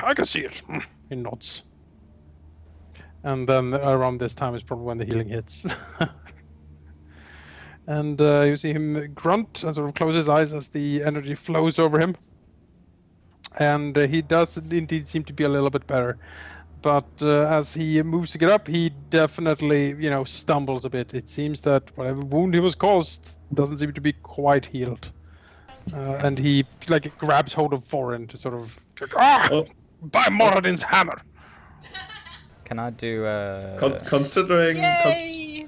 I can see it. He nods. And then around this time is probably when the healing hits. And you see him grunt and sort of close his eyes as the energy flows over him. And he does indeed seem to be a little bit better. But as he moves to get up, he definitely, stumbles a bit. It seems that whatever wound he was caused doesn't seem to be quite healed. And he grabs hold of Foreign to sort of by Moradin's hammer. Can I do Considering Yay!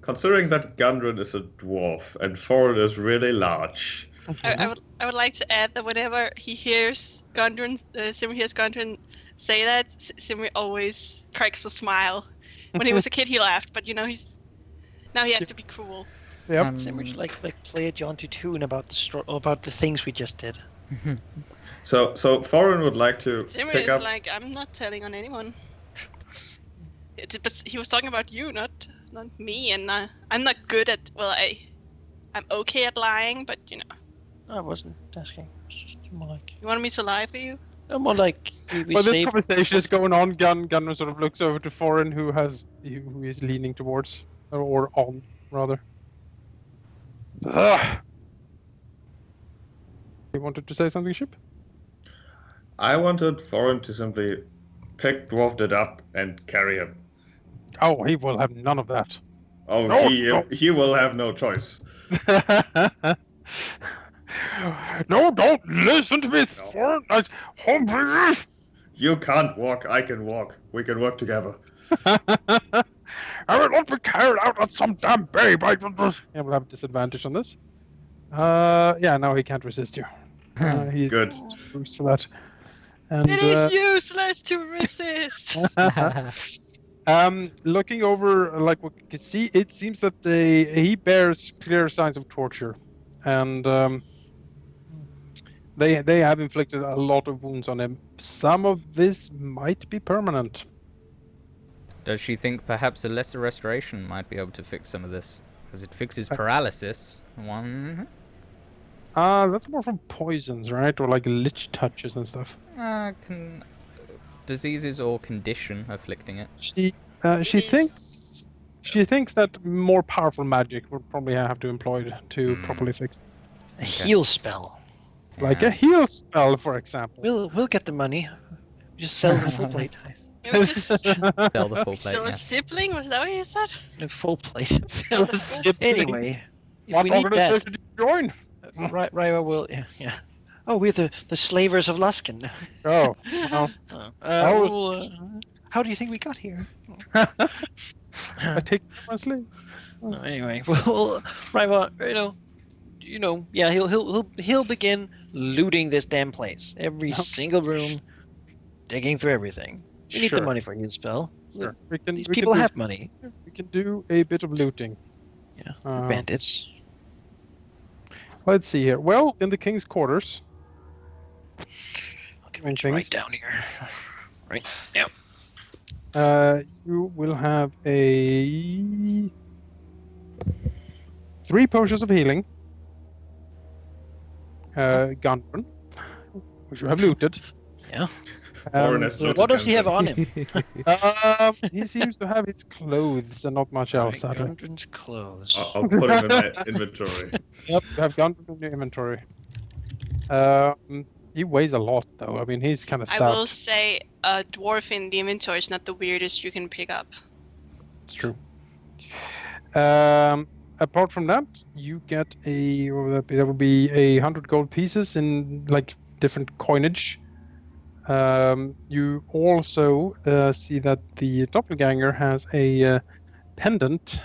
considering that Gundren is a dwarf and Foreign is really large. I would like to add that whenever he hears Gundren, Simri hears Gundren say that, Simri always cracks a smile. When he was a kid, he laughed, but now he has to be cruel. Yep. Simmer's like play a jaunty tune about the things we just did. So Foreign would like to Simri pick is up. like, I'm not telling on anyone. But he was talking about you, not me, and I'm not good at. Well, I'm okay at lying, but I wasn't asking. It's more like you want me to lie for you? more like we Well, this saved. conversation is going on. Gunnar sort of looks over to Foreign, who is leaning towards, or on, rather. You wanted to say something, Ship? I wanted Foreign to simply pick Dwarfed up and carry him. Oh, he will have none of that. Oh, No, he no. he will have no choice. No, don't listen to me, Foreign. You can't walk, I can walk. We can work together. I will not be carried out at some damn bay by this. Yeah, we'll have disadvantage on this. Yeah, now he can't resist you. He's Good. boost for that. And, It is useless to resist. looking over, like what you can see, it seems that he bears clear signs of torture, and they have inflicted a lot of wounds on him. Some of this might be permanent. Does she think perhaps a lesser restoration might be able to fix some of this? Because it fixes paralysis. One. That's more from poisons, right? Or like lich touches and stuff. Diseases or condition afflicting it. She thinks that more powerful magic would probably have to employ to properly fix this. A heal spell. Like a heal spell, for example. We'll get the money. Just sell the full plate. It was just Sell the full plate. so a Yeah. sibling. Was that what you said? The full plate. Sibling. Anyway, if What we need that, organization did you join? right, will yeah. Oh, we're the slavers of Luskin. Oh, well, How do you think we got here? I take my sleeve. Anyway, well, Raiva, yeah, he'll begin looting this damn place, every single room, digging through everything. We need the Sure. money for a heal spell. Sure. These people have money. We can do a bit of looting. Yeah, Uh, bandits. Let's see here. Well, in the king's quarters. I'll get right down here. Right. Yep. You will have 3 potions of healing. Gunrun, which you have looted. Yeah. Foreign has So looted what does he have Gundren. on him? He seems to have his clothes and not much else. Sadly. Gundren's clothes. I'll put him in my inventory. Yep, you have Gunrun in your inventory. He weighs a lot, though. I mean, he's kind of I stout. will say a dwarf in the inventory is not the weirdest you can pick up. It's true. Apart from that, you get that would be 100 gold pieces in like different coinage. You also see that the doppelganger has a pendant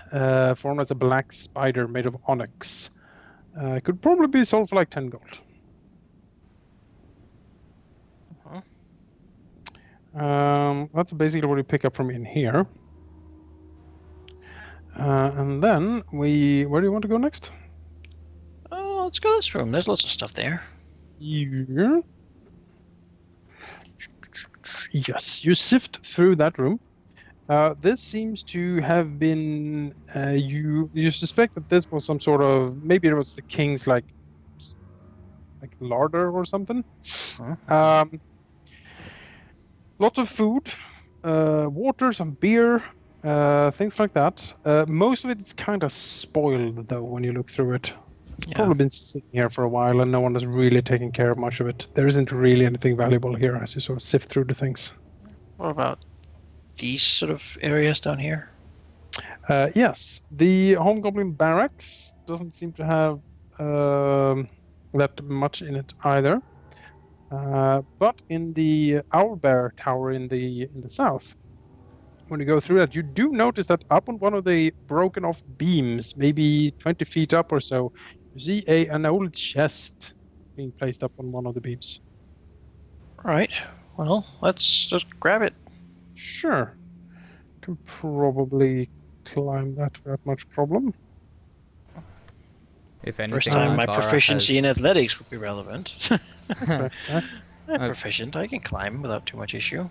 formed as a black spider made of onyx. Could probably be sold for like 10 gold. That's basically what we pick up from in here. And then where do you want to go next? Oh, let's go this room. There's lots of stuff there. Yeah. Yes, you sift through that room. This seems to have been you suspect that this was some sort of, maybe it was the king's like larder or something. Lots of food, water, some beer, things like that. Most of it's kind of spoiled, though, when you look through it. It's probably been sitting here for a while, and no one has really taken care of much of it. There isn't really anything valuable here as you sort of sift through the things. What about these sort of areas down here? Yes, the Hobgoblin Barracks doesn't seem to have that much in it either. But in the Owlbear Tower in the south, when you go through that, you do notice that up on one of the broken off beams, maybe 20 feet up or so, you see an old chest being placed up on one of the beams. Right. Well, let's just grab it. Sure. Can probably climb that without much problem. If anything, First time my Nivara proficiency in has- athletics would be relevant. Okay, so- I'm proficient. I can climb without too much issue.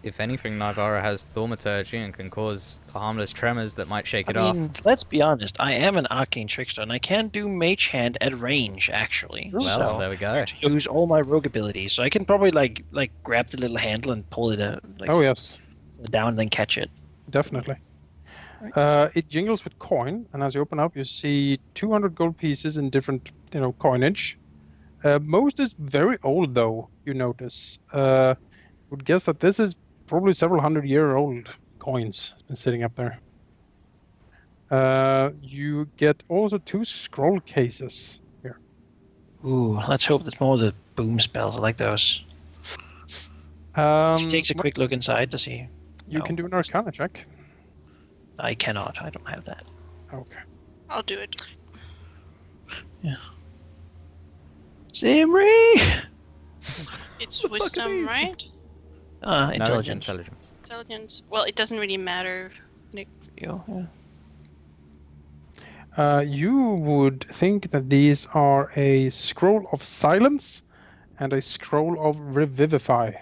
If anything, Nivara has thaumaturgy and can cause harmless tremors that might shake it I off. mean, let's be honest. I am an arcane trickster, and I can do mage hand at range, actually. Well, so there we go. use all my rogue abilities, so I can probably like grab the little handle and pull it Oh yes, down, and then catch it. definitely. Right. It jingles with coin, and as you open up, you see 200 gold pieces in different, coinage. Most is very old, though. You notice. Would guess that this is probably several hundred-year-old coins. It's been sitting up there. You get also 2 scroll cases here. Ooh, let's hope there's more of the boom spells. I like those. She takes a quick look inside to see. You No. can do an Arcana check. I cannot. I don't have that. Okay. I'll do it. Zimri! It's fuck are wisdom, these? right? No, it's Intelligence. intelligence. Intelligence. Well, it doesn't really matter. You, yeah. You would think that these are a scroll of silence and a scroll of revivify.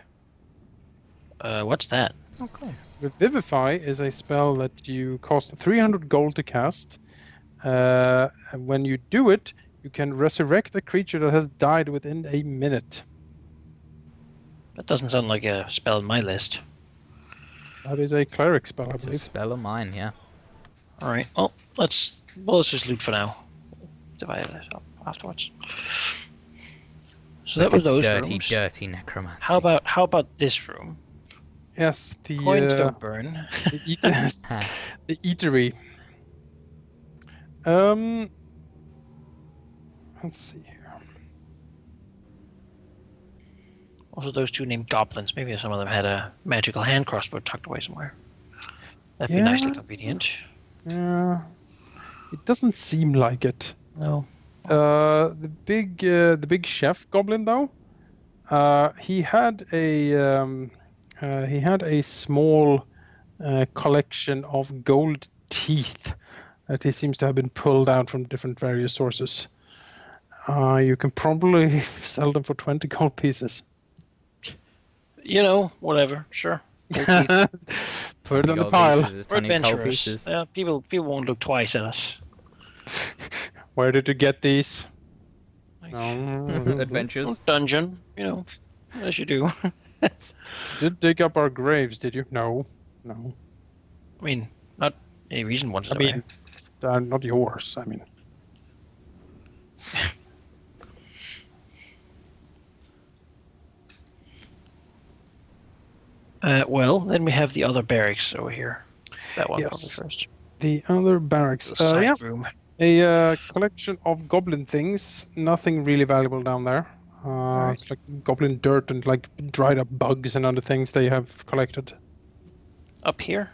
What's that? Okay. Revivify is a spell that you cost 300 gold to cast. And when you do it, you can resurrect a creature that has died within a minute. That doesn't sound like a spell on my list. That is a cleric spell, I It's a believe. spell of mine, yeah. All right. Well, let's just loot for now. Divide it up afterwards. So that was It's those dirty, rooms. dirty necromancy. How about this room? Yes, the Coins don't burn. the, the eatery. Let's see here. Also, those 2 named goblins. Maybe some of them had a magical hand crossbow tucked away somewhere. That'd be nicely Yeah. convenient. Yeah, it doesn't seem like it. No. The big chef goblin though, he had a small collection of gold teeth that he seems to have been pulled out from different various sources. You can probably sell them for 20 gold pieces. Whatever. Sure. Gold teeth. Put it on the Gold pile. pieces is We're 20 gold adventurers. pieces. People won't look twice at us. Where did you get these? Like, No. Adventures. Dungeon, as you do. Did dig up our graves, did you? No. I mean, not any reason one. I mean, not yours. I mean. Well, then we have the other barracks over here. That one Yes. probably first. The other barracks. The side Yeah, room. a collection of goblin things. Nothing really valuable down there. Alright. It's like goblin dirt and like dried up bugs and other things they have collected. Up here,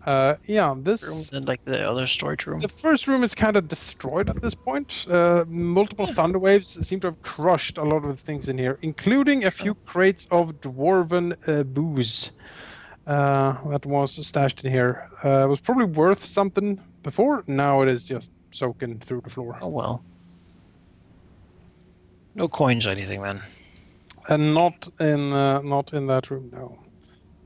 Yeah, room, this. and like the other storage room. The first room is kind of destroyed at this point. Multiple thunder waves seem to have crushed a lot of the things in here, including a few crates of dwarven booze that was stashed in here. It was probably worth something before. Now it is just soaking through the floor. Oh well. No coins or anything, then. And not in that room, no.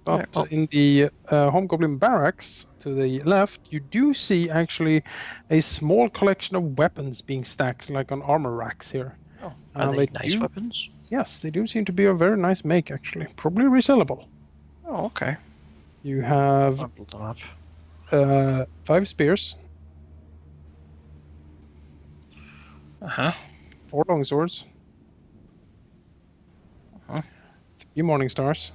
But Alright, well- in the Hobgoblin barracks to the left, you do see actually a small collection of weapons being stacked, like on armor racks here. Oh, are they they nice do- weapons? Yes, they do seem to be a very nice make, actually. Probably resellable. Oh, okay. You have I'll build them up. 5 spears, Uh-huh. 4 long swords, Uh-huh. 3 morning stars,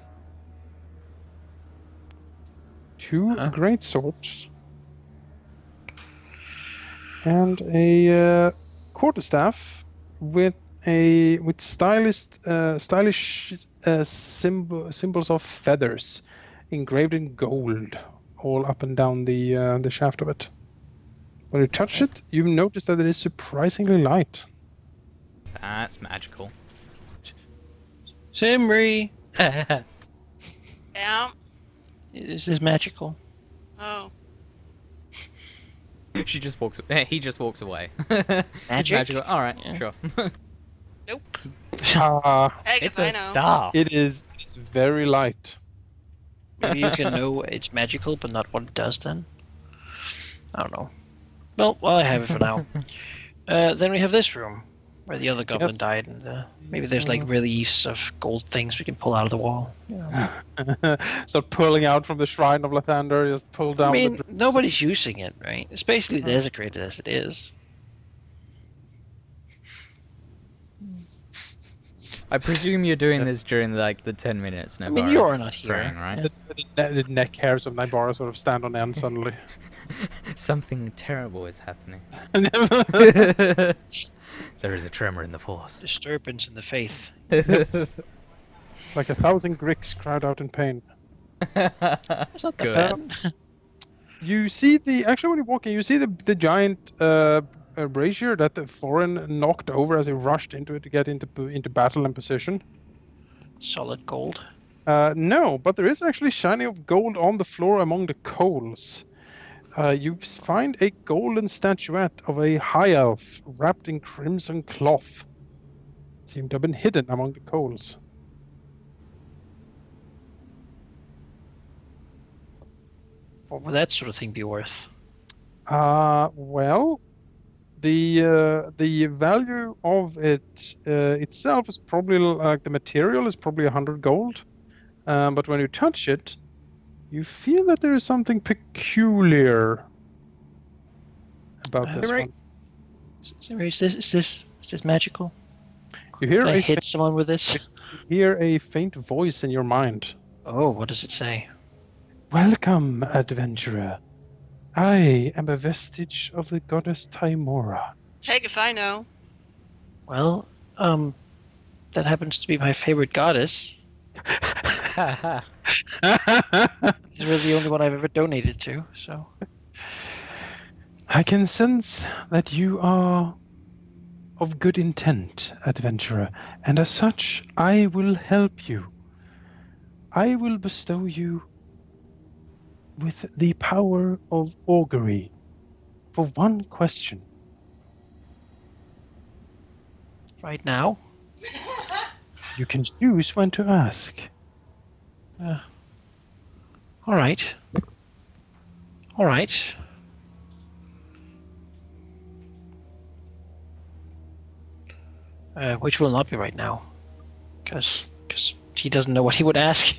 2 Uh-huh. great swords, and a quarterstaff with stylish symbols of feathers engraved in gold all up and down the shaft of it. When you touch it, you notice that it is surprisingly light. That's magical. Simri, Yeah. is this magical? Oh. She just walks. He just walks away. It's Magic? magical. All right, Yeah. sure. Nope. Heck It's if I a know. staff. It's very light. Maybe you can know it's magical, but not what it does then? I don't know. Well, I have it for now. Then we have this room, where the other goblin Yes. died, and maybe there's like reliefs of gold things we can pull out of the wall. You know. Start pulling out from the shrine of Lathander, just pull down. I mean, the nobody's using it, right? It's basically desecrated as it is. I presume you're doing this during like the 10 minutes. I mean, you are not here. praying, right? the neck hairs of Nybara sort of stand on end suddenly. Something terrible is happening. There is a tremor in the force. Disturbance in the faith. It's like 1,000 Gricks cried out in pain. That's not that Good. bad. You see actually when you walk in, you see the giant brazier that the Thorin knocked over as he rushed into it to get into battle and position. Solid gold. No, but there is actually shining of gold on the floor among the coals. You find a golden statuette of a high elf wrapped in crimson cloth. Seemed to have been hidden among the coals. What would that sort of thing be worth? Well, the value of it itself is probably like the material is probably 100 gold, but when you touch it, you feel that there is something peculiar about this Right. one. Is this magical? You hear Can I a hit someone with this? faint voice in your mind. Oh, what does it say? Welcome, adventurer. I am a vestige of the goddess Tymora. Heck if I know. Well, that happens to be my favorite goddess. She's really the only one I've ever donated to, so. I can sense that you are of good intent, adventurer, and as such, I will help you. I will bestow you with the power of augury for one question. Right now? You can choose when to ask. All right. All right. Which will not be right now, because he doesn't know what he would ask.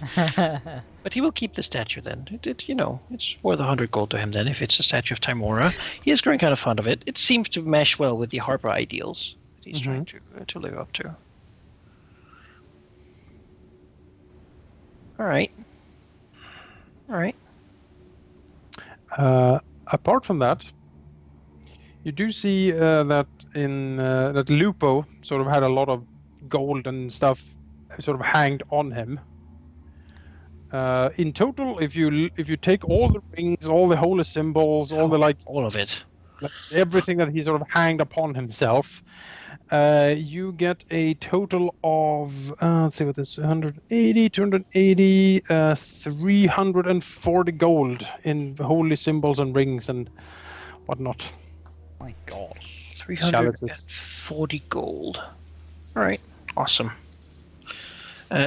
But he will keep the statue then. It's worth 100 gold to him then if it's a statue of Tymora. He is growing kind of fond of it. It seems to mesh well with the Harper ideals that he's trying to live up to. All right. All right. Apart from that, you do see that that Lupo sort of had a lot of gold and stuff sort of hanged on him. In total, if you take all the rings, all the holy symbols, all of it, everything that he sort of hanged upon himself, you get a total of let's see what this 180, 280, 340 gold in holy symbols and rings and whatnot. My God. 340 gold. All right, awesome.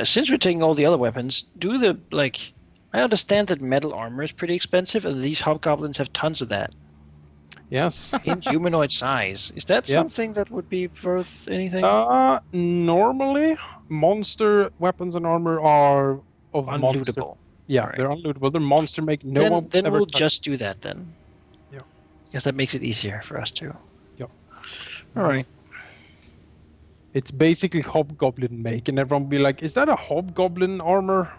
Since we're taking all the other weapons, I understand that metal armor is pretty expensive, and these hobgoblins have tons of that. Yes. In humanoid size. Is that Yes. something that would be worth anything? Normally, monster weapons and armor are of monster. Unlootable. Yeah, Alright. they're unlootable. They're monster make. No then one then ever we'll touch- just do that then. Yeah. Because that makes it easier for us too. Yep. All right. It's basically hobgoblin make, and everyone will be like, "Is that a hobgoblin armor?"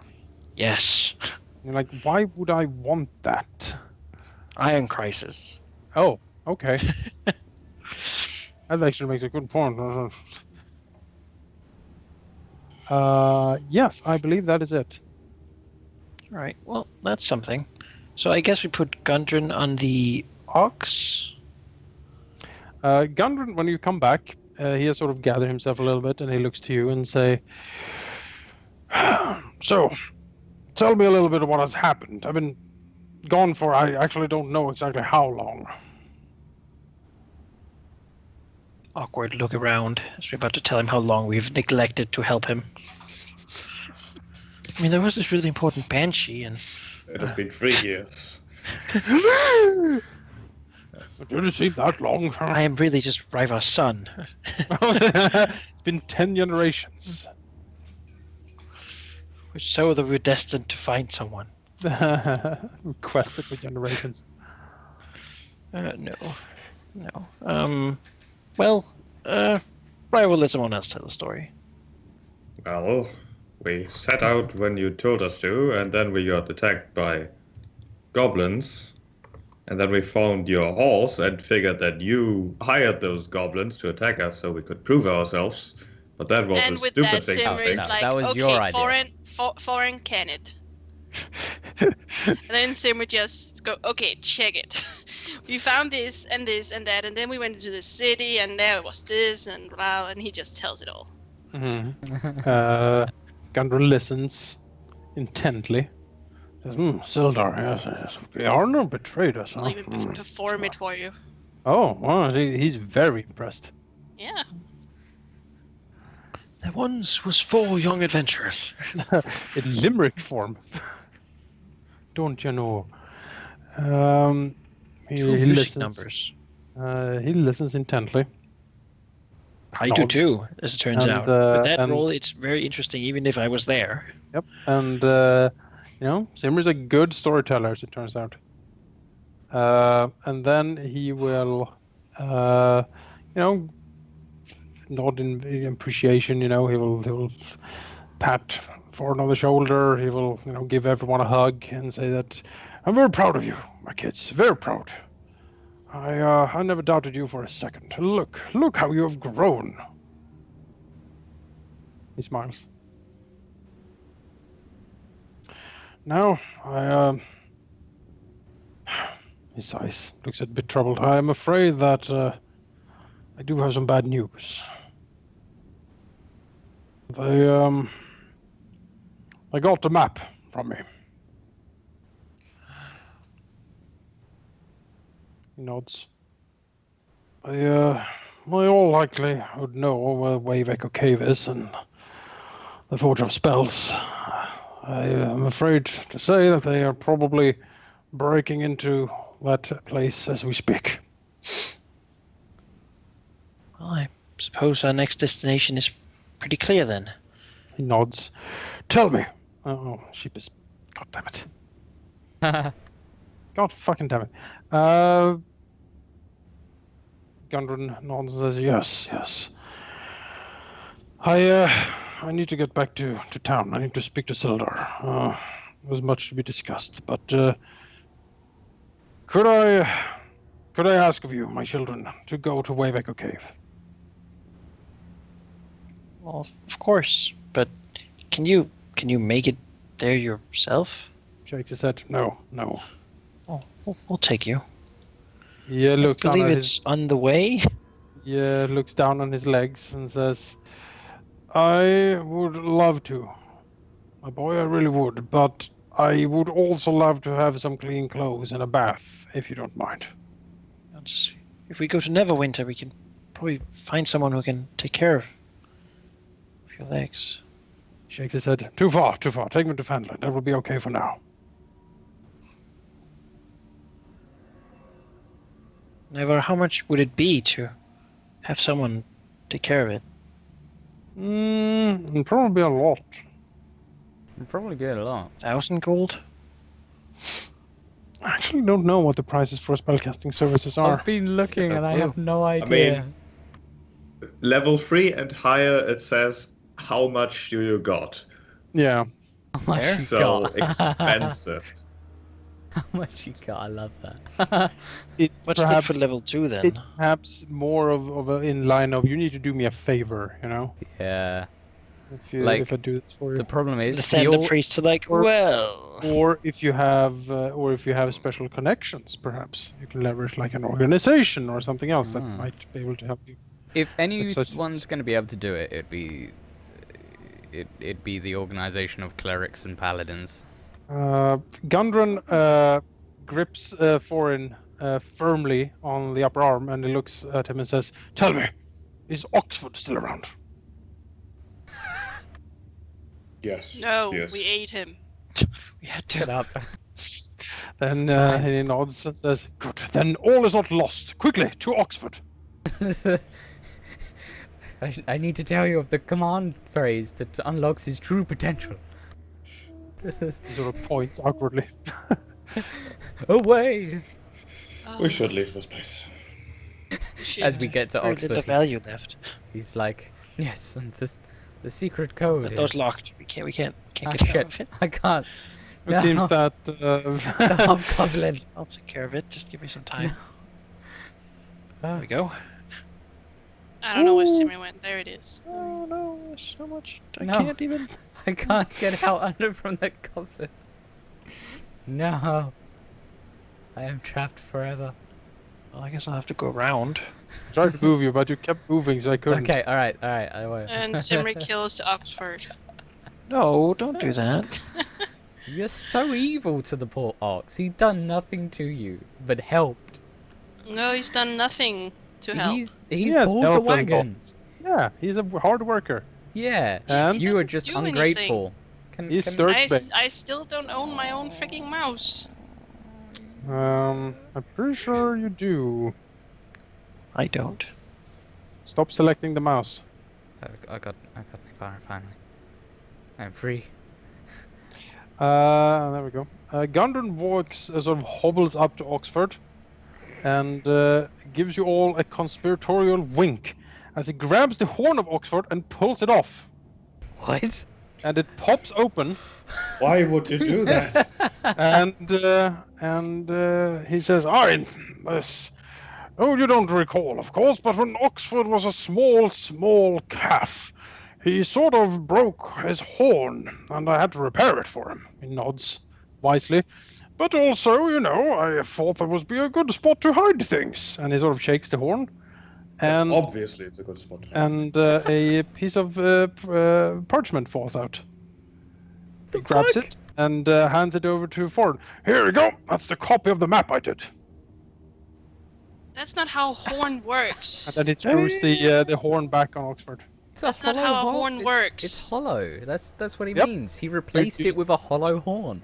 Yes. And you're like, "Why would I want that?" Iron Crisis. Oh, okay. That actually makes a good point. Yes, I believe that is it. All right. Well, that's something. So I guess we put Gundren on the ox. Gundren, when you come back, he has sort of gathered himself a little bit, and he looks to you and say, "So, tell me a little bit of what has happened. I've been gone for, I actually don't know exactly how long." Awkward look around as we're about to tell him how long we've neglected to help him. I mean, there was this really important banshee, and It has been 3 years. It didn't seem that long. I am really just Riva's son. It's been 10 generations. So that we're destined to find someone. Quested for generations. No. Well, Riva will let someone else tell the story. Well, we set out when you told us to, and then we got attacked by goblins. And then we found your horse and figured that you hired those goblins to attack us so we could prove ourselves. But that was And a with stupid that, thing to Simmer think. is No, like, that was okay, your idea. foreign can it? And then Simmer just go, okay, check it. We found this and this and that, and then we went into the city, and there was this and blah, and he just tells it all. Gundren listens intently. Says, Sildar, yes. Arnor betrayed us, huh? I'll even perform it for you. Oh, well, he's very impressed. Yeah. There once was 4 young adventurers. In limerick form. Don't you know? He True music listens. numbers. He listens intently. I do Nods. too, as it turns And, out. With that and- role, it's very interesting, even if I was there. Yep, and Simmer's a good storyteller, as it turns out. And then he will, nod in appreciation. He will pat Ford on the shoulder. He will, give everyone a hug and say that I'm very proud of you, my kids. Very proud. I never doubted you for a second. Look how you have grown. He smiles. Now, he sighs, looks a bit troubled. I am afraid that I do have some bad news. They got the map from me. He nods. I all likely would know where Wave Echo Cave is and the Forge of Spells. I am afraid to say that they are probably breaking into that place as we speak. Well, I suppose our next destination is pretty clear then. He nods. Tell me. Oh, sheep is. God damn it. God fucking damn it. Gundren nods and says, yes. I need to get back to town. I need to speak to Sildar. There's much to be discussed, but could I ask of you, my children, to go to Wave Echo Cave? Well, of course, but can you make it there yourself? Shakes his head. No. Oh, we'll take you. Yeah, looks I down believe at it's his. on the way. Yeah, looks down on his legs and says, I would love to. My boy, I really would, but I would also love to have some clean clothes and a bath, if you don't mind. If we go to Neverwinter, we can probably find someone who can take care of your legs. Shakes his head. Too far. Take me to Fandland. That will be okay for now. Never, how much would it be to have someone take care of it? Probably a lot. You probably get a lot. 1,000 gold? I actually don't know what the prices for spellcasting services are. I've been looking and I well, have no I idea. mean, level 3 and higher, it says how much you got. Yeah. How much you So got? expensive. How much you got? I love that. It's What's good perhaps for level 2 it's then? perhaps more of a in line of you need to do me a favor, you know, Yeah. if I do this for you. The problem is, Then the all... priests are like, Or- well... Or if you have special connections, perhaps you can leverage like an organization or something else that might be able to help you. if such anyone's going to be able to do it, it'd be the organization of clerics and paladins. Gundren grips Thorin firmly on the upper arm, and he looks at him and says, "Tell me, is Oxford still around?" Yes. No, yes. we ate him. We had to. Shut up. Then Fine. he nods and says, "Good. Then all is not lost. Quickly to Oxford." I need to tell you of the command phrase that unlocks his true potential. He sort of points awkwardly. Away! We should leave this place. As we get to Very little Oxford, value left. he's like, yes, and the secret code That is... door's locked. We can't Ah, get out shit, of it. I can't. It seems No. that The hobgoblin. I'll take care of it. Just give me some time. Ah. There we go. I don't know where Simmy went. There it is. Oh no, there's so much. I No. can't even. I can't get out under from the goblin. No. I am trapped forever. Well, I guess I'll have to go around. tried to move you, but you kept moving, so I couldn't. Okay, alright, I won't. And Simry kills to Oxford. No, don't do that. You're so evil to the poor ox. He's done nothing to you, but helped. No, he's done nothing to help. He's Yes, pulled the helped and wagon. Yeah, he's a hard worker. Yeah, And you are doesn't just do anything. ungrateful. He's can- third I, base. I still don't own my own freaking mouse. I'm pretty sure you do. I don't. Stop selecting the mouse. I got my fire finally. I'm free. There we go. Gundren walks, sort of hobbles up to Oxford, and gives you all a conspiratorial wink as he grabs the horn of Oxford and pulls it off, What? and it pops open, Why would you do that? and he says, "I, this, oh, you don't recall, of course, but when Oxford was a small calf, he sort of broke his horn, and I had to repair it for him." He nods wisely. "But also, you know, I thought that would be a good spot to hide things." And he sort of shakes the horn, and Obviously, it's a good spot. a piece of parchment falls out. He grabs it and hands it over to Ford. "Here you go. That's the copy of the map I did." That's not how horn works. And then he throws the horn back on Oxford. It's That's not hollow how a horn works. It's hollow. That's what he Yep. means. He replaced it with a hollow horn.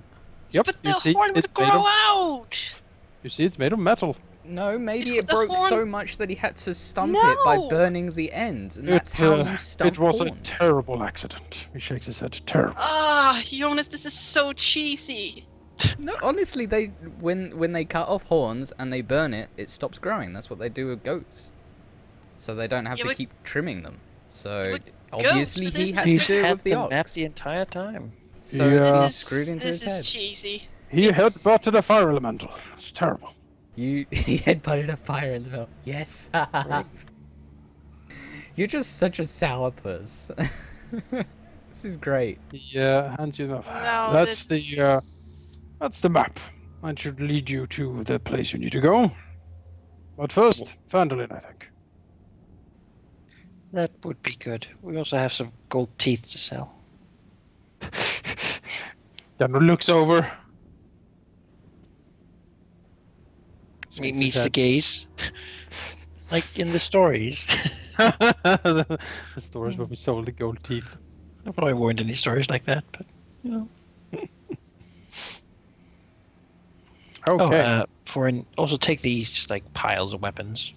Yep. But the you see, horn would it's made grow of, out. you see, it's made of metal. No, maybe It's it the broke horn- so much that he had to stump it by No. burning the ends, and that's how you stump It was a horns. terrible accident. He shakes his head. Terrible. Ah, Jonas, this is so cheesy. No, honestly, when they cut off horns and they burn it, it stops growing. That's what they do with goats, so they don't have Yeah, to but- keep trimming them. So but obviously goats, but he this had is- to do it had with the the map ox. the entire time. So Yeah. he's screwed into his This is head. cheesy. He It's- headbutted a fire elemental. It's terrible. He headbutted a fire in the middle. Yes. You're just such a sourpuss. This is great. He hands you the. No, That's this... That's the map. That should lead you to the place you need to go. But first, Phandalin, I think. That would be good. We also have some gold teeth to sell. Gundren looks over. Meets the gaze. Like in the stories. The stories where we sold the gold teeth. Not that I warned any stories like that, but you know. Okay. Also take these like piles of weapons.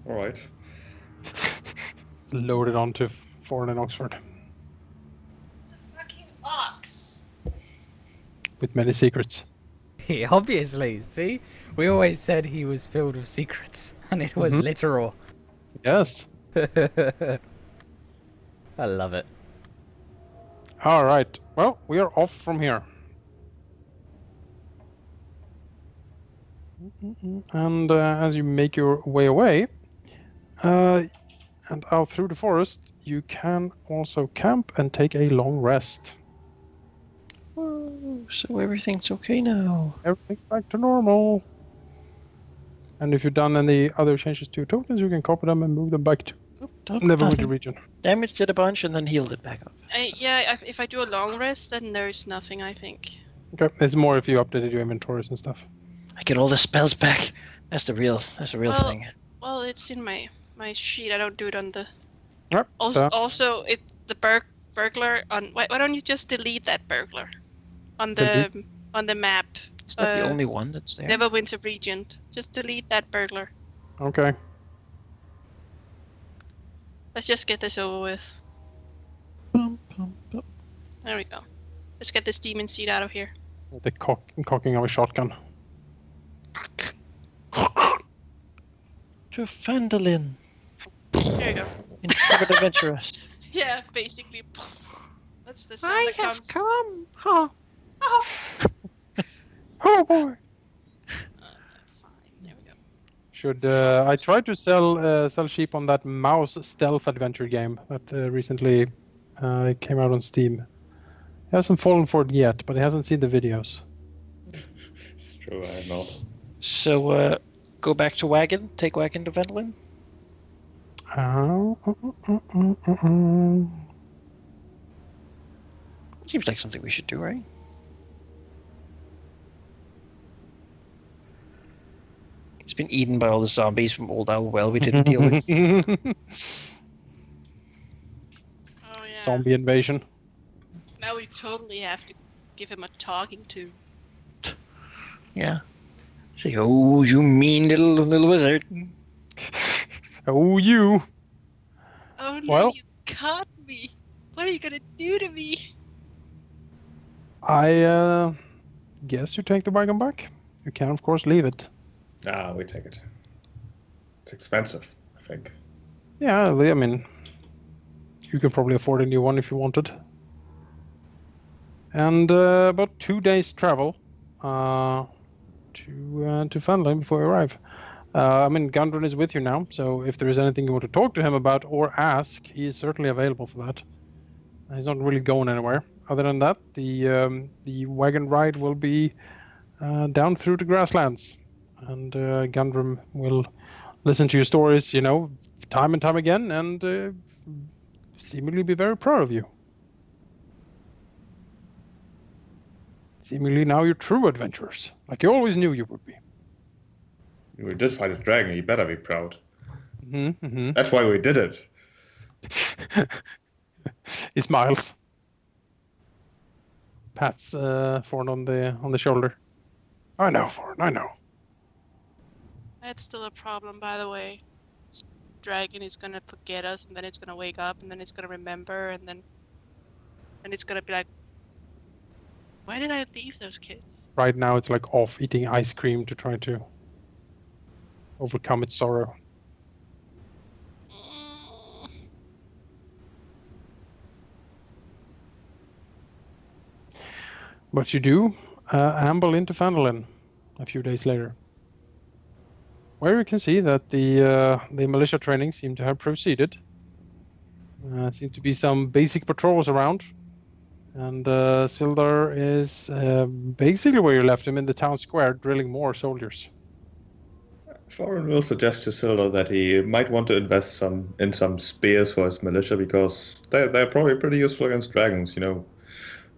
All right. Loaded onto Foreign and Oxford. It's a fucking ox. with many secrets. Obviously, see? We always said he was filled with secrets, and it was literal. Yes. I love it. All right. Well, we are off from here. And as you make your way away, and out through the forest, you can also camp and take a long rest. Whoa, so everything's okay now. Everything's back to normal. And if you've done any other changes to your tokens, you can copy them and move them back to Neverwinter region. Damaged it a bunch and then healed it back up. If I do a long rest, then there's nothing, I think. Okay, it's more if you updated your inventories and stuff. I get all the spells back. That's the real thing. Well, it's in my sheet. I don't do it on the. Yep, Also, the burglar on. Why don't you just delete that burglar on the map? It's not the only one that's there. Neverwinter region. Just delete that burglar. Okay. Let's just get this over with. Bum, bum, bum. There we go. Let's get this demon seed out of here. The cocking of a shotgun. To Fandolin. There you go. Intrepid adventurous. Yeah, basically. That's the sound that comes. come. Huh. Oh. Oh boy! Fine. There we go. Should I tried to sell sheep on that mouse stealth adventure game that recently came out on Steam. He hasn't fallen for it yet, but he hasn't seen the videos. It's true, I have not. So, go back to Wagon. Take Wagon to Fandolin. Seems like something we should do, right? It's been eaten by all the zombies from Old Owl Well we didn't deal with. Oh yeah. Zombie invasion. Now we totally have to give him a talking to. Yeah. Say, oh, you mean little wizard. Oh, you! Oh no, Well- you caught me. What are you gonna do to me? I guess you take the wagon back. You can, of course, leave it. Ah, we take it. It's expensive, I think. Yeah, I mean, you can probably afford a new one if you wanted. And about 2 days travel to Fandolin before you arrive. I mean, Gundren is with you now, so if there is anything you want to talk to him about or ask, he is certainly available for that. He's not really going anywhere. Other than that, the wagon ride will be down through the grasslands, and Gundren will listen to your stories, time and time again, and seemingly be very proud of you. Seemingly now you're true adventurers, like you always knew you would be. We did fight a dragon, you better be proud. Mm-hmm. That's why we did it. He smiles. Pats Forn on the shoulder. I know, Forn, I know. That's still a problem, by the way. This dragon is gonna forget us, and then it's gonna wake up, and then it's gonna remember, and then it's gonna be like, why did I leave those kids? Right now it's like off eating ice cream to try to overcome its sorrow. But you do amble into Fandolin a few days later, where you can see that the militia training seem to have proceeded. Seems to be some basic patrols around, and Sildar is basically where you left him in the town square, drilling more soldiers. Thorin will suggest to Sildar that he might want to invest in some spears for his militia, because they're probably pretty useful against dragons,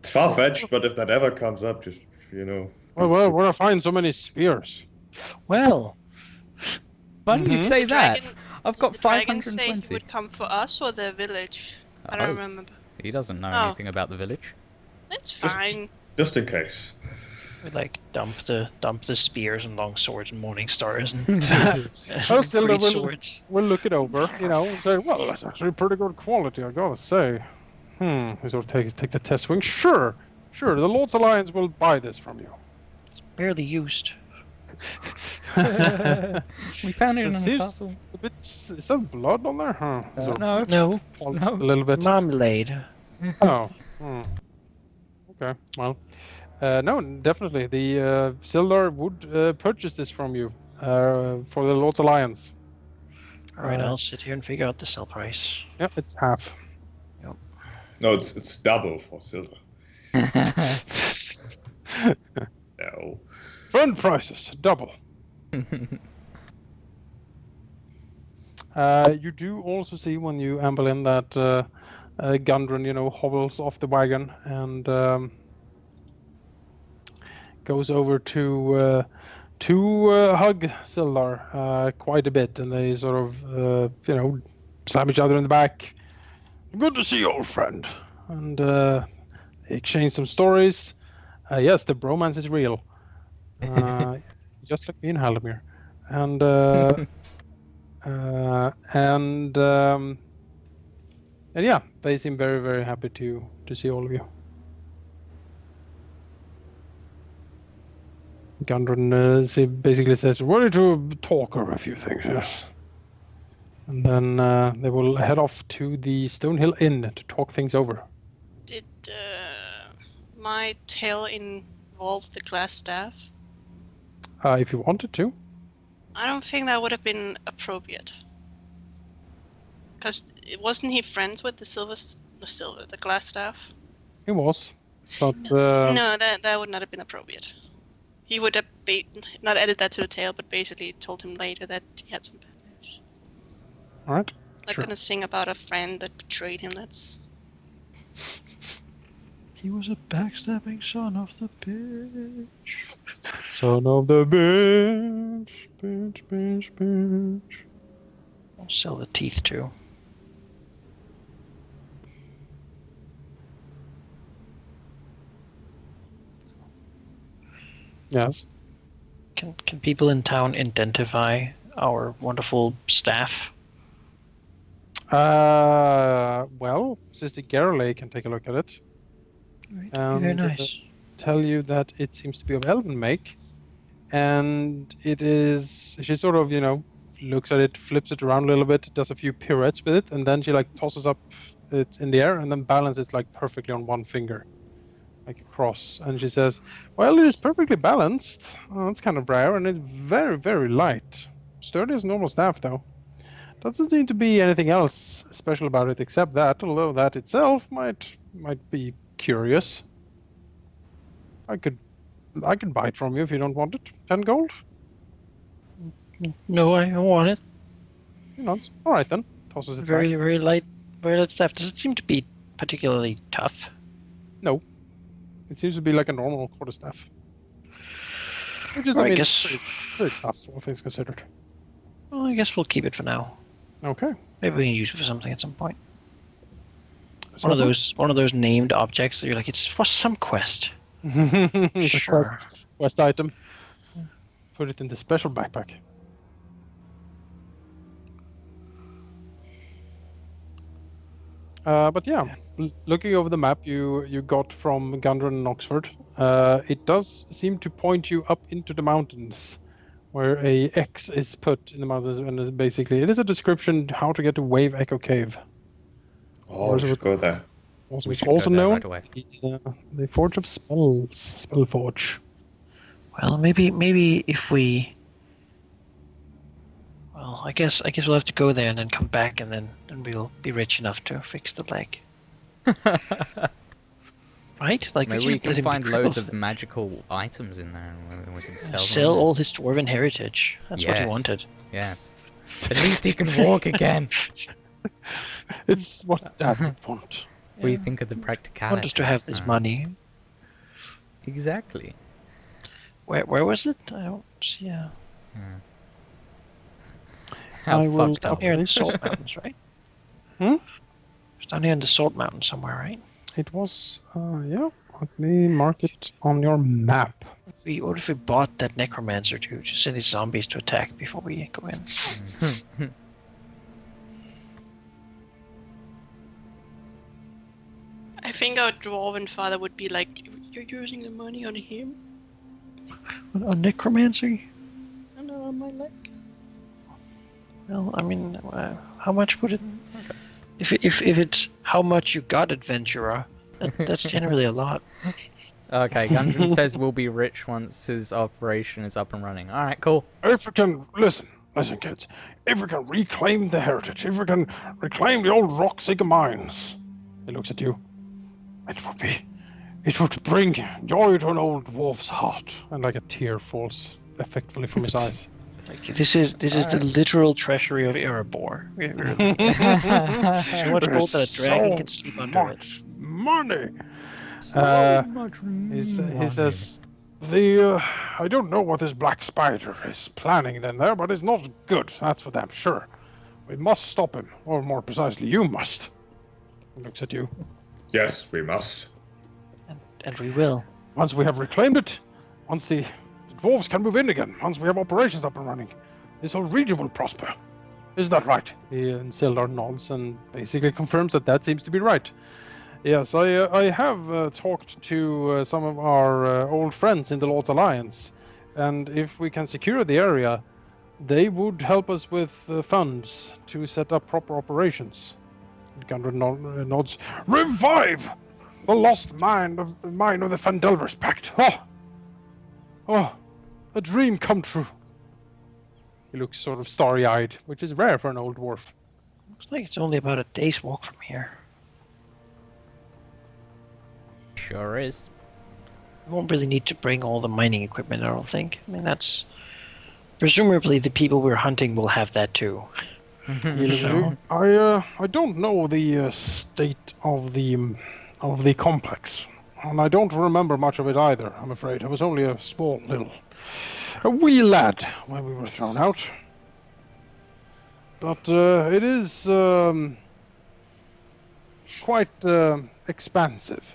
It's far-fetched, but if that ever comes up, just, Well, where do I find so many spears? Well, Why don't you say The that? dragon- I've got Did the dragon say he 520. would come for us or the village? I don't Oh, remember. He doesn't know Oh. anything about the village. That's fine. just in case. we dump the spears and long swords and morning stars and Well, Sildar great will, swords. we'll look it over, and say, well, that's actually pretty good quality, I gotta say. He sort of take the test wing. Sure, Sure, the Lord's Alliance will buy this from you. Barely used. We found it in a Seems castle. a bit. Is that blood on there? Huh? Sort of No. No, polished no. a little bit. marmalade. Oh. Okay. Well. No, definitely. The Sildar would purchase this from you for the Lord's Alliance. All right, I'll sit here and figure out the sell price. Yeah, it's half. No, it's double for silver. No. Friend prices double. You do also see when you amble in that Gundren, hobbles off the wagon and goes over to hug Sildar quite a bit, and they sort of slam each other in the back. Good to see you, old friend. And they exchange some stories. Yes, the bromance is real. Just like me and Halldamir. And yeah, they seem very, very happy to see all of you. Gundren basically says, "We're ready to talk over a few things, yes." And then they will head off to the Stonehill Inn to talk things over. Did my tale involve the glass staff? If you wanted to. I don't think that would have been appropriate. Because wasn't he friends with the glass staff? He was, but No, that would not have been appropriate. He would have not added that to the tale, but basically told him later that he had some bad news. all right. Not Sure. gonna sing about a friend that betrayed him. That's He was a backstabbing son of the bitch. Son of the bitch. I'll sell the teeth too. Yes. Can people in town identify our wonderful staff? Well, Sister Garrelay can take a look at it. Right, And, very nice. Tell you that it seems to be of elven make, and it is. She sort of, looks at it, flips it around a little bit, does a few pirouettes with it, and then she tosses up it in the air and then balances perfectly on one finger, like a cross. And she says, "Well, it is perfectly balanced. It's kind of rare, and it's very, very light. Sturdy as normal staff, though. Doesn't seem to be anything else special about it except that, although that itself might be curious. I could buy it from you if you don't want it. 10 gold? No, I don't want it. He nods. All right then. Tosses it Very, back. very light staff. Does it seem to be particularly tough? No. It seems to be like a normal quarterstaff. Which is, Well, I I mean, guess- pretty tough, all things considered. Well, I guess we'll keep it for now. Okay. Maybe we can use it for something at some point. So One of those named objects that you're like, it's for some quest. The Sure. quest item. Put it in the special backpack. But yeah, looking over the map you got from Gundren and Oxford, it does seem to point you up into the mountains, where a X is put in the mountains, and basically it is a description how to get to Wave Echo Cave. Oh, we should go there. Also, We it's should go also there known right away. the Forge of Spells, Spellforge. Well, maybe if we. Well, I guess we'll have to go there and then come back, and then we'll be rich enough to fix the leg. Right? Like Maybe we we can't let can him be find loads crippled. of magical items in there, and we can sell Sell them. all his dwarven heritage. That's what he Yes. wanted. Yes. At least he can walk again. It's what Dad would want. What do you think of the practicality? Want us to have this money. Exactly. Where was it? I don't see. How I will fucked Down up. here in the Salt Mountains, right? Hmm? It's down here in the Salt Mountains somewhere, right? It was, yeah. Let me mark it on your map. What if we bought that necromancer to send his zombies to attack before we go in? I think our dwarven father would be like, You're using the money on him? On necromancy? No, on my leg. Well, I mean, how much would it? If it's how much you got, adventurer, that's generally a lot. Okay, Gundren says we'll be rich once his operation is up and running. Alright, cool. If we can listen, kids. If we can reclaim the heritage, if we can reclaim the old rock Sigma mines, he looks at you. It would bring joy to an old dwarf's heart, and like a tear falls effectively from his eyes. Like, this is the literal treasury of Erebor. So much gold that a dragon can sleep under it. Money. Much He says, I don't know what this black spider is planning in there, but it's not good. That's for damn sure. We must stop him, or more precisely, you must. He looks at you. Yes, we must. And we will. Once we have reclaimed it, once the dwarves can move in again, once we have operations up and running, this whole region will prosper. Is that right? And Sildar nods and basically confirms that seems to be right. Yes, I have talked to some of our old friends in the Lord's Alliance, and if we can secure the area, they would help us with funds to set up proper operations. Gundren nods. Revive the lost mine of the Fandelver's Pact. Oh, a dream come true. He looks sort of starry-eyed, which is rare for an old dwarf. Looks like it's only about a day's walk from here. Sure is. We won't really need to bring all the mining equipment, I don't think. I mean, that's... Presumably the people we're hunting will have that too. So, I don't know the state of the complex, and I don't remember much of it either, I'm afraid. I was only a wee lad when we were thrown out. But it is quite expansive.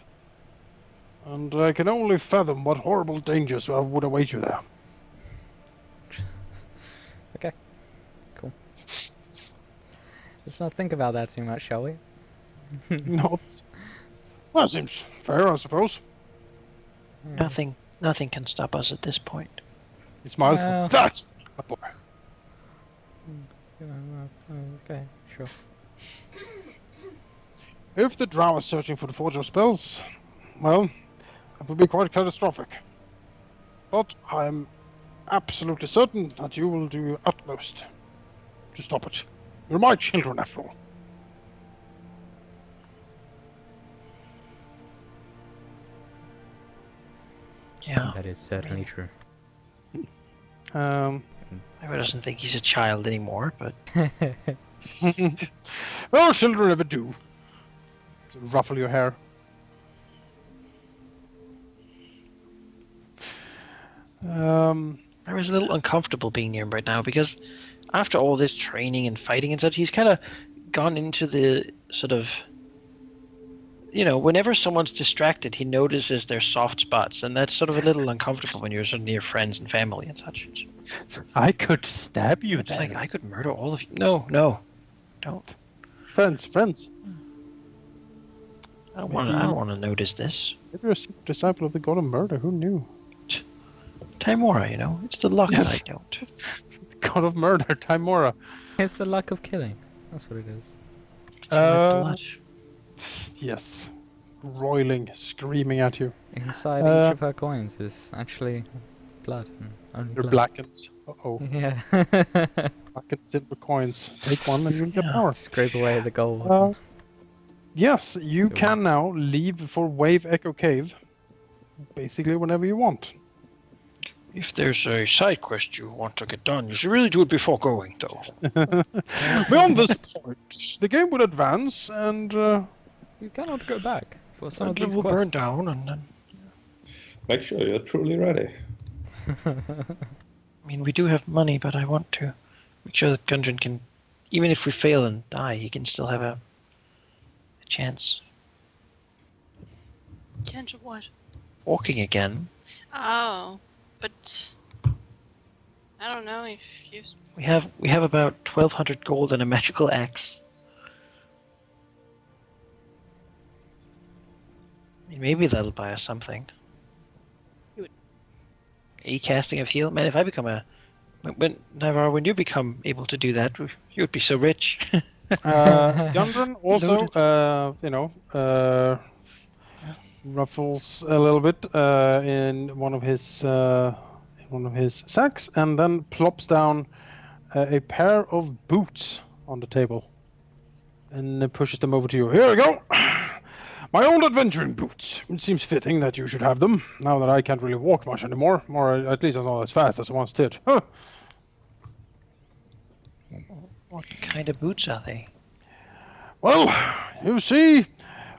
And I can only fathom what horrible dangers would await you there. Okay, cool. Let's not think about that too much, shall we? No. That seems fair, I suppose. nothing can stop us at this point. He smiles. Well. That's a boy. Okay, sure. If the drow is searching for the Forge of Spells, well, that would be quite catastrophic. But I'm absolutely certain that you will do your utmost to stop it. You're my children, after all. Yeah. That is certainly true. Um, Maybe doesn't think he's a child anymore, but well, children never do. To ruffle your hair. I was a little uncomfortable being near him right now because after all this training and fighting and such, he's kind of gone into the sort of, whenever someone's distracted, he notices their soft spots, and that's sort of a little uncomfortable when you're sort of near friends and family and such. I could stab you. It's like I could murder all of you. No, don't. Friends. I don't want to notice this. Maybe you're a secret disciple of the god of murder. Who knew? Timora, it's the luck Yes. that I don't. The god of murder, Timora. It's the luck of killing. That's what it is. It's my blood. Yes. Roiling, screaming at you. Inside each of her coins is actually blood. And only You're blood. blackened. Uh-oh. Yeah. Blackened silver coins. Take one and you'll get power. Scrape away the gold. Yes, you So- can now leave for Wave Echo Cave. Basically whenever you want. If there's a side quest you want to get done, you should really do it before going, though. Beyond this point, the game will advance and... You cannot go back for some of And it these will quests. burn down, and then... Make sure you're truly ready. I mean, we do have money, but I want to make sure that Gundren can... Even if we fail and die, he can still have a chance. Chance of what? Walking again. Oh, but I don't know if you. We have about 1,200 gold and a magical axe. I mean, maybe that'll buy us something. a casting of heal. Man, if I become when you become able to do that, you would be so rich. Gundren also, Loaded. ruffles a little bit in one of his sacks, and then plops down a pair of boots on the table, and pushes them over to you. Here we go. My old adventuring boots. It seems fitting that you should have them, now that I can't really walk much anymore, or at least I'm not as fast as I once did. Huh. What kind of boots are they? Well, you see,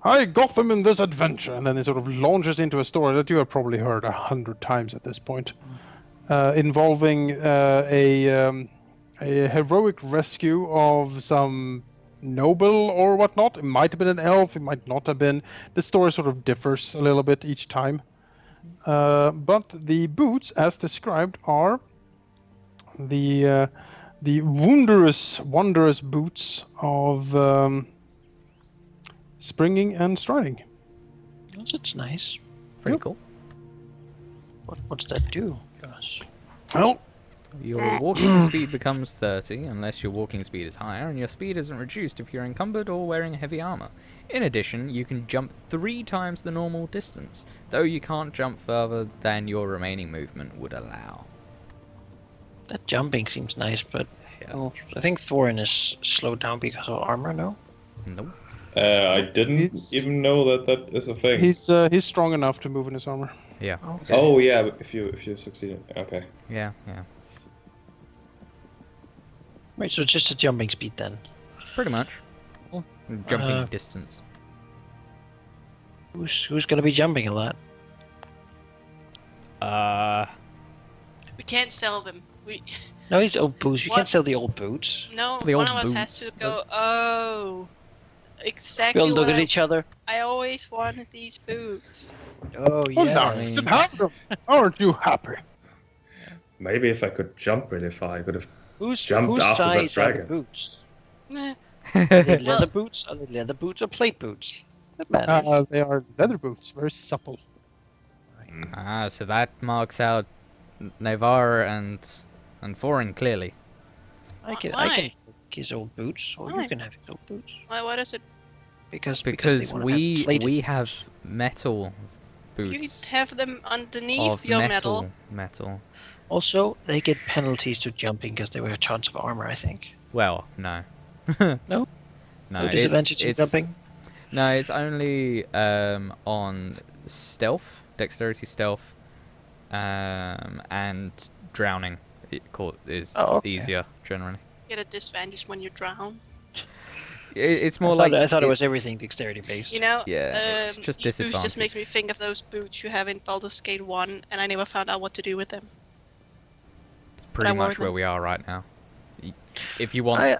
I got them in this adventure, and then it sort of launches into a story that you have probably heard 100 times at this point, involving a heroic rescue of some noble or whatnot. It might have been an elf, it might not have been. The story sort of differs a little bit each time. But the boots, as described, are the wondrous boots of springing and striding. Oh, that's nice. Pretty cool. What does that do? Gosh. Well, Your walking speed becomes 30 unless your walking speed is higher, and your speed isn't reduced if you're encumbered or wearing heavy armor. In addition, you can jump 3 times the normal distance, though you can't jump further than your remaining movement would allow. That jumping seems nice, but Yeah. I think Thorin is slowed down because of armor, no? Nope. I didn't He's- even know that is a thing. he's strong enough to move in his armor. Yeah. Okay. Oh yeah, if you succeed. Okay. Yeah. Right, so it's just a jumping speed then. Pretty much. Cool. Jumping distance. Who's gonna be jumping a lot? We can't sell them. No, these old boots. You What? can't sell the old boots. No, The one old of us has boots. to go. Oh, We exactly. all look what at each other. I always wanted these boots. Oh Well, yeah. now I you mean- should have them. Aren't you happy? Maybe if I could jump really far, I could have. Whose jumped after that size are the dragon. boots? Meh. Are they Well- leather boots? Are they leather boots or plate boots? That matters. They are leather boots, very supple. So that marks out Navarre and Thorin clearly. I can Why? take his old boots, or Why? you can have his old boots. Why? What is it? Because Because they wanna have plated- we have metal You boots have them underneath of your metal. Also, they get penalties to jumping because they wear tons of armor, I think. Well, no. No? No, No disadvantage to jumping? No, it's only on stealth, dexterity stealth, and drowning. Is Oh, okay. easier generally. Get a disadvantage when you drown. It's more I thought it was it's- everything dexterity based. You know. Yeah, it's just these boots disadvantage. just makes me think of those boots you have in Baldur's Gate 1, and I never found out what to do with them. It's pretty I wore much where them. we are right now. If you want, I- I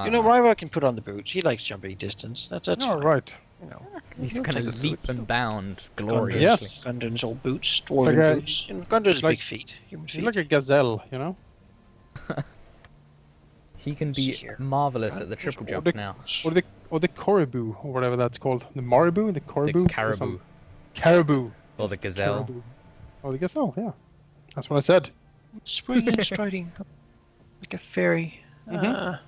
You don't know, Ryvar can put on the boots. He likes jumping distance. That's All fine. right. You know, he's he'll gonna take the leap boots. and bound Gundren's- gloriously. Yes. Gundren's old boots, like dwarven a- boots. And Gundren's like- big feet, human He's feet. like a gazelle, you know? He can See be here. marvelous at the triple Or jump the, now. or the caribou, or whatever that's called. The maribou, the caribou? The or caribou some- Caribou. or the Yes, gazelle. caribou. Oh, the gazelle, yeah. That's what I said. Spring and striding, like a fairy. Mhm.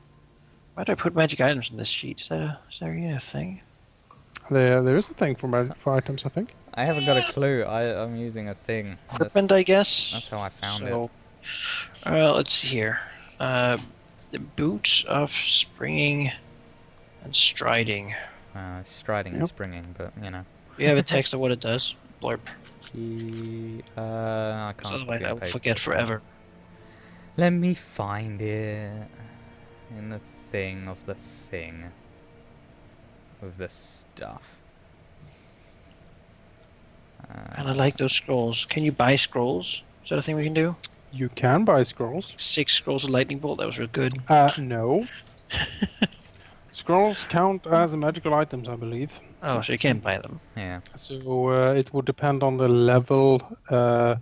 Why do I put magic items in this sheet? Is there even a thing? There is a thing for items, I think. I haven't got a clue. I'm using a thing. Serpent, I guess. That's how I found so, let's see here. The boots of springing and striding. it. Striding and Yep. springing, but you know. You have a text of what it does. Blurb. I 'Cause can't. otherwise, I will paste forget it. forever. Let me find it in the thing of the thing with the stuff. And I like those scrolls. Can you buy scrolls? Is that a thing we can do? You can buy scrolls. 6 scrolls of lightning bolt. That was real good. No. Scrolls count as magical items, I believe. Oh, so you can't buy them. Yeah. So it would depend on the level of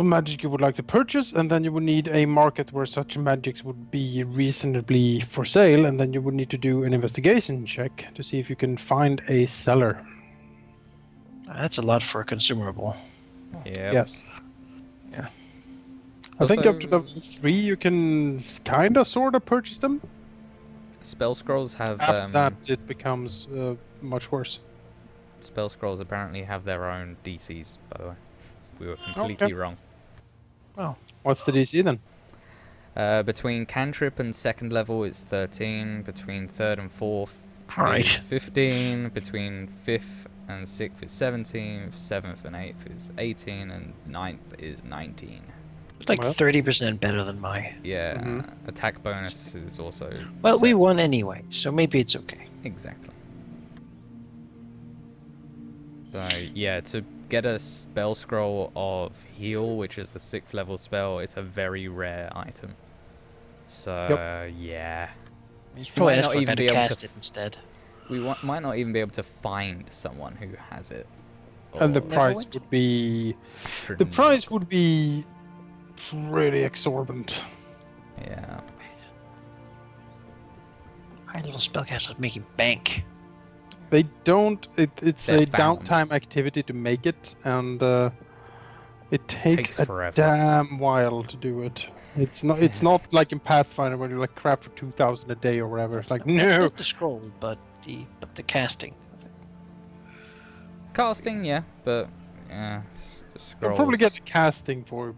magic you would like to purchase, and then you would need a market where such magics would be reasonably for sale, and then you would need to do an investigation check to see if you can find a seller. That's a lot for a consumable. Yeah. Yes. I think up to Also- level 3 you can kind of sort of purchase them. Spell scrolls have After that it becomes much worse. spell scrolls apparently have their own DCs. By the way, we were completely wrong. What's the DC then? Between cantrip and second level, it's 13. Between third and fourth, Alright. it's 15. Between fifth and sixth is 17. Seventh and eighth is 18, and ninth is 19. It's like Well. 30% better than my. Yeah, Mhm. attack bonus is also. Well, we 7. won anyway, so maybe it's okay. Exactly. So yeah, to get a spell scroll of heal, which is a 6th level spell, it's a very rare item. So yeah, You should probably might ask not for a even guy be to able to cast it instead. we might not even be able to find someone who has it. And the or- price would be... The price would be pretty exorbitant. Yeah. High level spellcasters making bank. They don't... it's They're a found. downtime activity to make it, and it takes Takes a forever. damn while to do it. It's not. It's not like in Pathfinder where you're like crap for 2,000 a day or whatever. It's like no. Not the scroll, but the casting. Casting, yeah, but yeah, You'll scrolls. probably get the casting for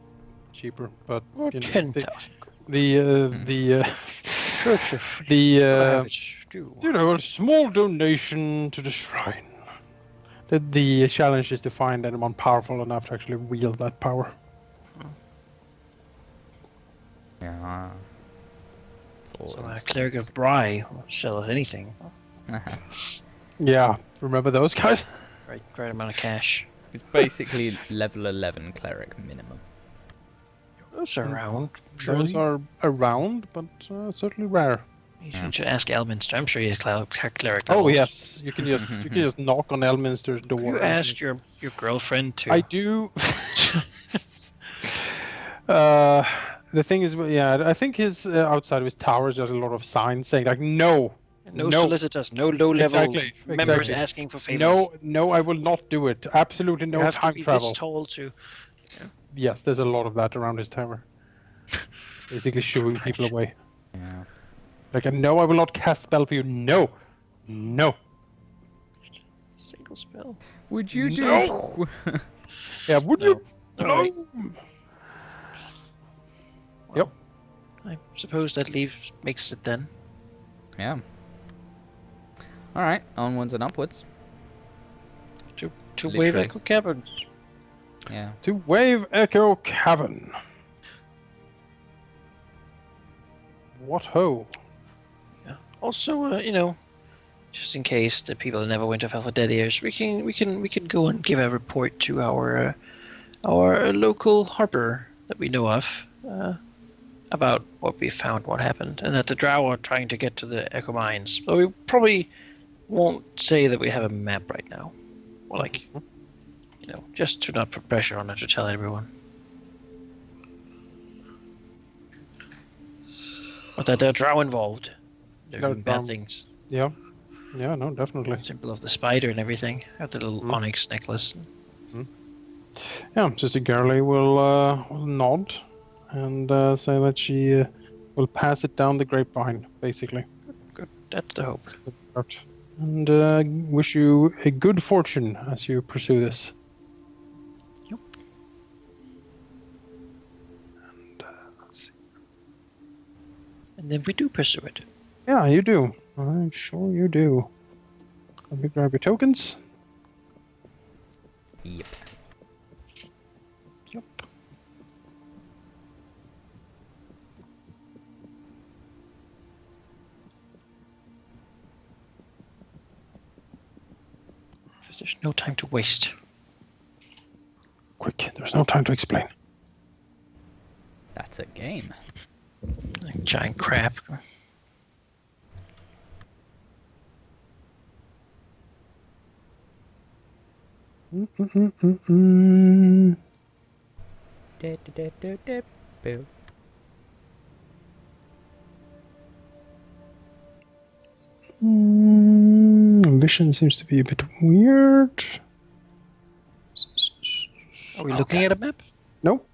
cheaper, but Or you know, 10,000. the Church of the Ravage, too. you know, a small donation to the shrine. The challenge is to find anyone powerful enough to actually wield that power. Yeah. So Cleric of Bry will sell at anything. Yeah, remember those guys? Right amount of cash. It's basically level 11 cleric minimum. Those are around. Those Surely. are around, but certainly rare. You should ask Elminster. I'm sure he has cleric Oh levels. yes, you can just knock on Elminster's door. You ask your girlfriend to. I do. The thing is, yeah, I think his outside of his towers there's a lot of signs saying like no, no solicitors, no low-level Exactly, members exactly. asking for favors. no, I will not do it. Absolutely no you have time to be travel. this tall to. Yes, there's a lot of that around his tower. Basically shooing people Right. away. Yeah. Like, no, I will not cast spell for you. No, no. Single spell. Would you do? No. Yeah, would No. you? Alright. Bloom? I suppose that makes it then. Yeah. All right, onwards and upwards. To Wave Literally. Echo Caverns. Yeah. To Wave Echo Cavern. What ho? Also, just in case the people that never went to Alpha Dead Ears, we can go and give a report to our local harbor that we know of about what we found, what happened, and that the Drow are trying to get to the Echo Mines. But we probably won't say that we have a map right now. Or like, just to not put pressure on it to tell everyone. But that there are Drow involved. They're No doing bad Drow. things. Yeah, no, definitely. Symbol of the spider and everything. Got the little onyx necklace. Yeah, Sister Gurley will nod and say that she will pass it down the grapevine, basically. Good. That's the hope. And wish you a good fortune as you pursue this. Yep. And let's see. And then we do pursue it. Yeah, you do. I'm sure you do. Let me grab your tokens. Yep. Yep. There's no time to waste. Quick, there's no time to explain. That's a game. Like giant crap. Mm-mm-mm-mm. Boo. Vision seems to be a bit weird. Are we looking at a map? Nope.